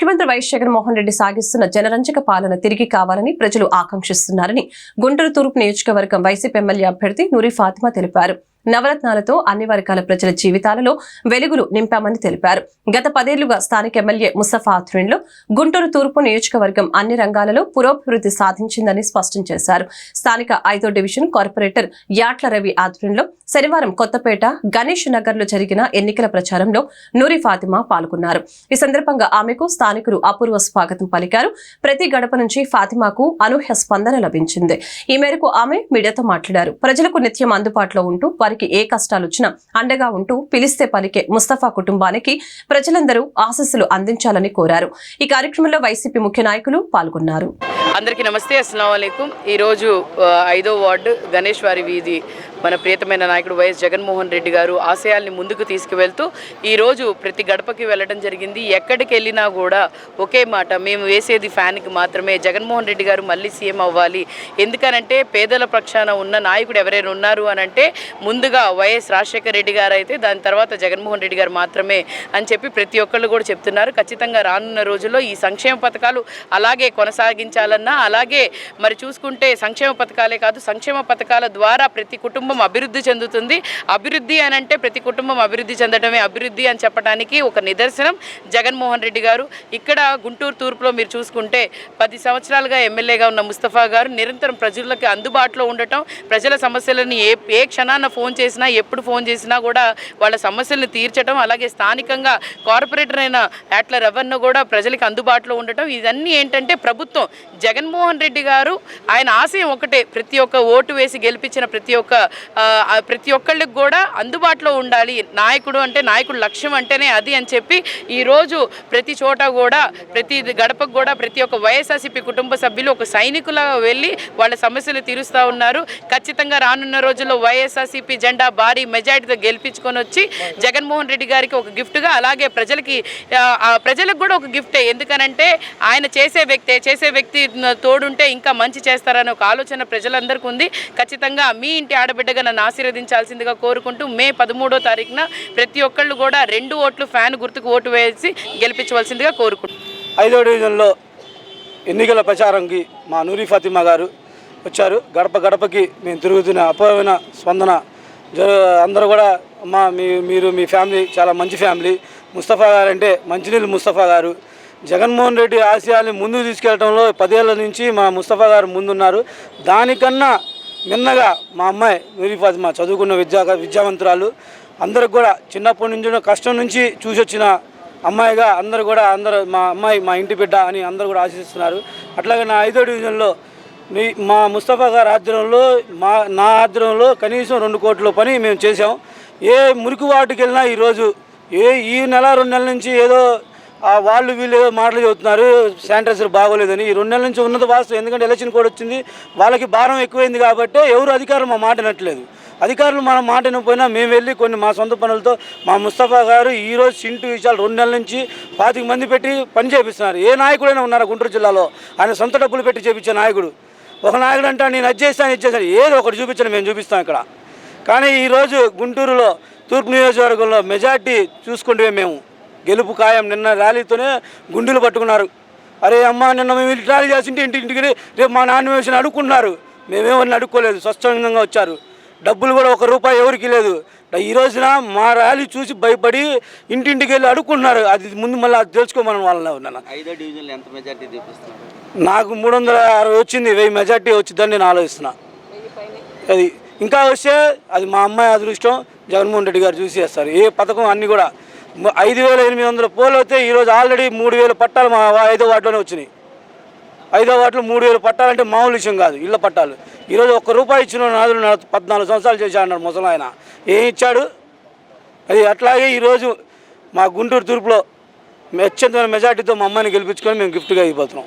ముఖ్యమంత్రి వైఎస్ జగన్మోహన్ రెడ్డి సాగిస్తున్న జనరంజక పాలన తిరిగి కావాలని ప్రజలు ఆకాంక్షిస్తున్నారని గుంటూరు తూర్పు నియోజకవర్గం వైసీపీ ఎమ్మెల్యే అభ్యర్థి నూరి ఫాతిమా తెలిపారు. నవరత్నాలతో అన్ని వర్గాల ప్రజల జీవితాలలో వెలుగులు నింపామని తెలిపారు. గత 10 ఏళ్లుగా స్థానిక ఎమ్మెల్యే ముస్తఫా ఆధ్వర్యంలో గుంటూరు తూర్పు నియోజకవర్గం అన్ని రంగాలలో పురోభివృద్ధి సాధించిందని స్పష్టం చేశారు. స్థానిక 5వ డివిజన్ కార్పొరేటర్ యాట్ల రవి ఆధ్వర్యంలో శనివారం కొత్తపేట గణేష్ నగర్ లో జరిగిన ఎన్నికల ప్రచారంలో నూరి ఫాతిమా పాల్గొన్నారు. ఈ సందర్భంగా ఆమెకు స్థానికులు అపూర్వ స్వాగతం పలికారు. ప్రతి గడప నుంచి ఫాతిమాకు అనూహ్య స్పందన లభించింది. ఈ మేరకు ఆమె మీడియాతో మాట్లాడారు. ప్రజలకు నిత్యం అందుబాటులో ఉంటూ వారికి ఏ కష్టాలు వచ్చినా అండగా ఉంటూ పిలిస్తే పలికే ముస్తఫా కుటుంబానికి ప్రజలందరూ ఆశీస్సులు అందించాలని కోరారు. ఈ కార్యక్రమంలో వైసీపీ ముఖ్య నాయకులు పాల్గొన్నారు. అందరికీ నమస్తే, అస్సలాము అలైకుం. ఈరోజు 5వ వార్డు గణేష్ వారి వీధి మన ప్రియతమైన నాయకుడు వైఎస్ జగన్మోహన్ రెడ్డి గారు ఆశయాల్ని ముందుకు తీసుకువెళ్తూ ఈరోజు ప్రతి గడపకి వెళ్ళడం జరిగింది. ఎక్కడికి వెళ్ళినా కూడా ఒకే మాట, మేము వేసేది ఫ్యాన్కి మాత్రమే. జగన్మోహన్ రెడ్డి గారు మళ్ళీ సీఎం అవ్వాలి. ఎందుకనంటే పేదల పక్షాన ఉన్న నాయకుడు ఎవరైనా ఉన్నారు అనంటే ముందుగా వైఎస్ రాజశేఖర రెడ్డి గారు అయితే, దాని తర్వాత జగన్మోహన్ రెడ్డి గారు మాత్రమే అని చెప్పి ప్రతి ఒక్కళ్ళు కూడా చెప్తున్నారు. ఖచ్చితంగా రానున్న రోజుల్లో ఈ సంక్షేమ పథకాలు అలాగే కొనసాగించాలన్నా, అలాగే మరి చూసుకుంటే సంక్షేమ పథకాలే కాదు, సంక్షేమ పథకాల ద్వారా ప్రతి కుటుంబం అభివృద్ధి చెందుతుంది. అభివృద్ధి అని అంటే ప్రతి కుటుంబం అభివృద్ధి చెందడమే అభివృద్ధి అని చెప్పడానికి ఒక నిదర్శనం జగన్మోహన్ రెడ్డి గారు. ఇక్కడ గుంటూరు తూర్పులో మీరు చూసుకుంటే 10 సంవత్సరాలుగా ఎమ్మెల్యేగా ఉన్న ముస్తఫా గారు నిరంతరం ప్రజలకు అందుబాటులో ఉండటం, ప్రజల సమస్యలను ఏ క్షణాన ఫోన్ చేసినా, ఎప్పుడు ఫోన్ చేసినా కూడా వాళ్ళ సమస్యలను తీర్చడం, అలాగే స్థానికంగా కార్పొరేటర్ అయిన యాట్ల రవణ్ను కూడా ప్రజలకు అందుబాటులో ఉండటం, ఇవన్నీ ఏంటంటే ప్రభుత్వం జగన్మోహన్ రెడ్డి గారు ఆయన ఆశయం ఒకటే, ప్రతి ఒక్క ఓటు వేసి గెలిపించిన ప్రతి ఒక్కళ్ళకి కూడా అందుబాటులో ఉండాలి. నాయకుడు అంటే నాయకుడు లక్ష్యం అంటేనే అది అని చెప్పి ఈరోజు ప్రతి చోట కూడా ప్రతి గడపకు కూడా ప్రతి ఒక్క వైఎస్ఆర్సీపీ కుటుంబ సభ్యులు ఒక సైనికులా వెళ్ళి వాళ్ళ సమస్యలు తీరుస్తూ ఉన్నారు. ఖచ్చితంగా రానున్న రోజుల్లో వైఎస్ఆర్సీపీ జెండా భారీ మెజారిటీతో గెలిపించుకొని వచ్చి జగన్మోహన్ రెడ్డి గారికి ఒక గిఫ్ట్గా, అలాగే ప్రజలకు కూడా ఒక గిఫ్టే. ఎందుకనంటే ఆయన చేసే వ్యక్తి తోడుంటే ఇంకా మంచి చేస్తారనే ఒక ఆలోచన ప్రజలందరికీ ఉంది. ఖచ్చితంగా మీ ఇంటి ఆడబిడ్డగా నన్ను ఆశీర్వదించాల్సిందిగా కోరుకుంటూ మే 13వ తారీఖున ప్రతి ఒక్కళ్ళు కూడా 2 ఓట్లు ఫ్యాన్ గుర్తుకు ఓటు వేసి గెలిపించవలసిందిగా కోరుకుంటున్నాను. 5వ డివిజన్లో ఎన్నికల ప్రచారంకి మా నూరి ఫాతిమా గారు వచ్చారు. గడప గడపకి మేము తిరుగుతున్న అపూర్వమైన స్పందన. అందరూ కూడా అమ్మ మీరు మీ ఫ్యామిలీ చాలా మంచి ఫ్యామిలీ. ముస్తఫా గారు అంటే మంచినీళ్ళు ముస్తఫా గారు. జగన్మోహన్ రెడ్డి ఆశయాల్ని ముందుకు తీసుకెళ్లడంలో 10 ఏళ్ల నుంచి మా ముస్తఫా గారు ముందున్నారు. దానికన్నా మిన్నగా మా అమ్మాయి నూరి ఫాతిమా చదువుకున్న విద్యావంతురాలు. అందరికి కూడా చిన్నప్పటి నుంచి కష్టం నుంచి చూసి వచ్చిన అమ్మాయిగా అందరూ మా అమ్మాయి మా ఇంటి బిడ్డ అని అందరూ కూడా ఆశిస్తున్నారు. అట్లాగే నా 5వ డివిజన్లో మా ముస్తఫా గారి ఆధ్వర్యంలో నా ఆధ్వర్యంలో కనీసం 2 కోట్ల పని మేము చేసాం. ఏ మురికి వాటికి వెళ్ళినా ఈరోజు ఈ నెల 2 నెలల నుంచి ఏదో వాళ్ళు వీళ్ళు ఏదో మాటలు చెబుతున్నారు, శానిటైజర్ బాగోలేదని. ఈ 2 నెలల నుంచి ఉన్నత వాస్తవం. ఎందుకంటే ఎలక్షన్ కూడా వచ్చింది, వాళ్ళకి భారం ఎక్కువైంది కాబట్టి ఎవరు అధికారులు మా మాట వినట్లేదు. అధికారులు మన మాట వినకపోయినా మేము వెళ్ళి కొన్ని మా సొంత పనులతో మా ముస్తఫా గారు ఈరోజు చింటూ విషయాలు 2 నెలల నుంచి 25 మంది పెట్టి పని చేపిస్తున్నారు. ఏ నాయకుడైనా ఉన్నారా గుంటూరు జిల్లాలో ఆయన సొంత డబ్బులు పెట్టి చేపించే నాయకుడు? ఒక నాయకుడు అంటే నేను అది చేస్తాను ఏదో ఒకటి చూపించండి, మేము చూపిస్తాం ఇక్కడ. కానీ ఈరోజు గుంటూరులో తూర్పు నియోజకవర్గంలో మెజార్టీ చూసుకుంటే మేము గెలుపు ఖాయం. నిన్న ర్యాలీతోనే గుండెలు పట్టుకున్నారు. అరే అమ్మ, నిన్న మేము ర్యాలీ చేసింటే ఇంటికి రేపు మా నాన్న వేసిన అడుక్కున్నారు. మేమేమని అడుక్కోలేదు, స్వచ్ఛందంగా వచ్చారు. డబ్బులు కూడా 1 రూపాయి ఎవరికి లేదు. ఈ రోజున మా ర్యాలీ చూసి భయపడి ఇంటింటికి వెళ్ళి అడుక్కుంటున్నారు. అది ముందు మళ్ళీ అది తెలుసుకోమని వాళ్ళని ఉన్నాను. 5వ డివిజన్లో ఎంత మెజార్టీ చూపిస్తున్నారు? నాకు 360 వచ్చింది. 1000 మెజార్టీ వచ్చిందని నేను ఆలోచిస్తున్నా. అది ఇంకా వస్తే అది మా అమ్మాయి అదృష్టం. జగన్మోహన్ రెడ్డి గారు చూసి చేస్తారు. ఏ పథకం అన్నీ కూడా 5800 పోలు అయితే ఈరోజు ఆల్రెడీ 3000 పట్టాలు మా 5వ వార్డులోనే వచ్చినాయి. 5వ వార్డులో 3000 పట్టాలంటే మామూలు విషయం కాదు. ఇళ్ళ పట్టాలు ఈరోజు 1 రూపాయి ఇచ్చిన నాదులు 14 సంవత్సరాలు చేశాడన్నారు ముసలి ఆయన. ఏం ఇచ్చాడు? అది అట్లాగే ఈరోజు మా గుంటూరు తూర్పులో అత్యంతమైన మెజార్టీతో మా అమ్మాయిని గెలిపించుకొని మేము గిఫ్ట్గా ఇవ్వబోతున్నాం.